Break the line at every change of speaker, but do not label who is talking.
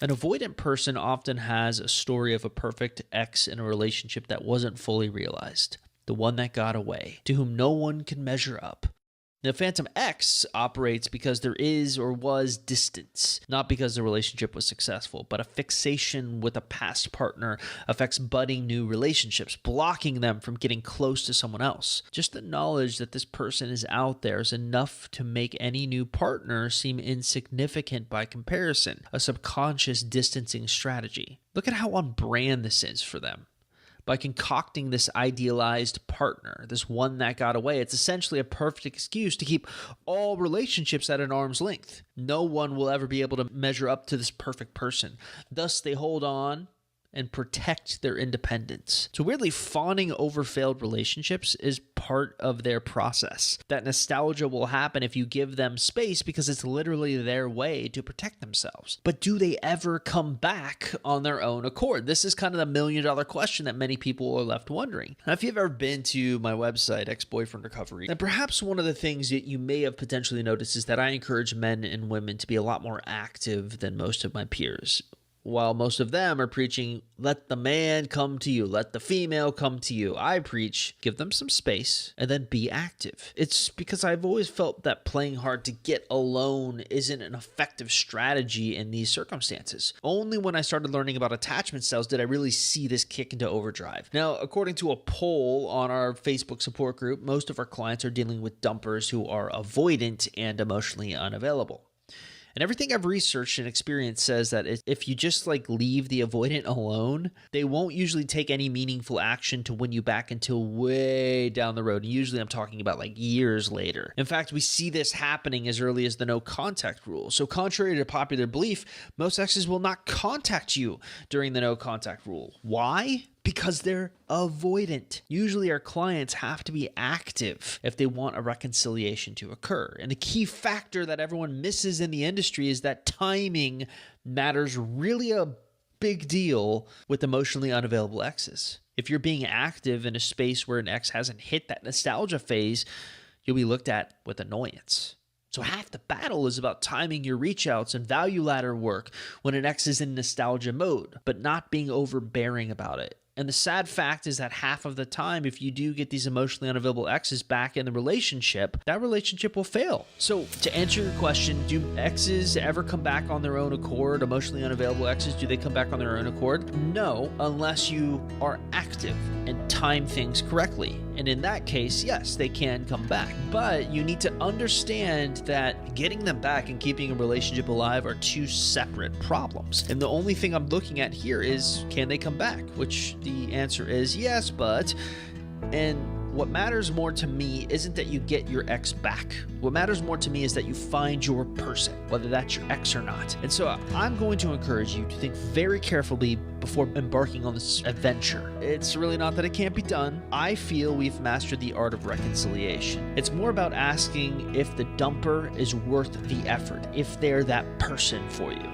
An avoidant person often has a story of a perfect ex in a relationship that wasn't fully realized, the one that got away, to whom no one can measure up. The phantom ex operates because there is or was distance, not because the relationship was successful, but a fixation with a past partner affects budding new relationships, blocking them from getting close to someone else. Just the knowledge that this person is out there is enough to make any new partner seem insignificant by comparison, a subconscious distancing strategy. Look at how on brand this is for them. By concocting this idealized partner, this one that got away, it's essentially a perfect excuse to keep all relationships at an arm's length. No one will ever be able to measure up to this perfect person. Thus, they hold on and protect their independence. So weirdly, fawning over failed relationships is part of their process. That nostalgia will happen if you give them space because it's literally their way to protect themselves. But do they ever come back on their own accord? This is kind of the million-dollar question that many people are left wondering. Now, if you've ever been to my website, Ex-Boyfriend Recovery, then perhaps one of the things that you may have potentially noticed is that I encourage men and women to be a lot more active than most of my peers. While most of them are preaching, let the man come to you, let the female come to you, I preach, give them some space and then be active. It's because I've always felt that playing hard to get alone isn't an effective strategy in these circumstances. Only when I started learning about attachment styles did I really see this kick into overdrive. Now, according to a poll on our Facebook support group, most of our clients are dealing with dumpers who are avoidant and emotionally unavailable. And everything I've researched and experienced says that if you just leave the avoidant alone, they won't usually take any meaningful action to win you back until way down the road. And usually I'm talking about years later. In fact, we see this happening as early as the no contact rule. So contrary to popular belief, most exes will not contact you during the no contact rule. Why? Because they're avoidant. Usually our clients have to be active if they want a reconciliation to occur. And the key factor that everyone misses in the industry is that timing matters really a big deal with emotionally unavailable exes. If you're being active in a space where an ex hasn't hit that nostalgia phase, you'll be looked at with annoyance. So half the battle is about timing your reach outs and value ladder work when an ex is in nostalgia mode, but not being overbearing about it. And the sad fact is that half of the time, if you do get these emotionally unavailable exes back in the relationship, that relationship will fail. So to answer your question, do exes ever come back on their own accord? Emotionally unavailable exes, do they come back on their own accord? No, unless you are active and time things correctly. And in that case, yes, they can come back. But you need to understand that getting them back and keeping a relationship alive are two separate problems. And the only thing I'm looking at here is, can they come back? Which the answer is yes, but... And what matters more to me isn't that you get your ex back. What matters more to me is that you find your person, whether that's your ex or not. And so I'm going to encourage you to think very carefully before embarking on this adventure. It's really not that it can't be done. I feel we've mastered the art of reconciliation. It's more about asking if the dumper is worth the effort, if they're that person for you.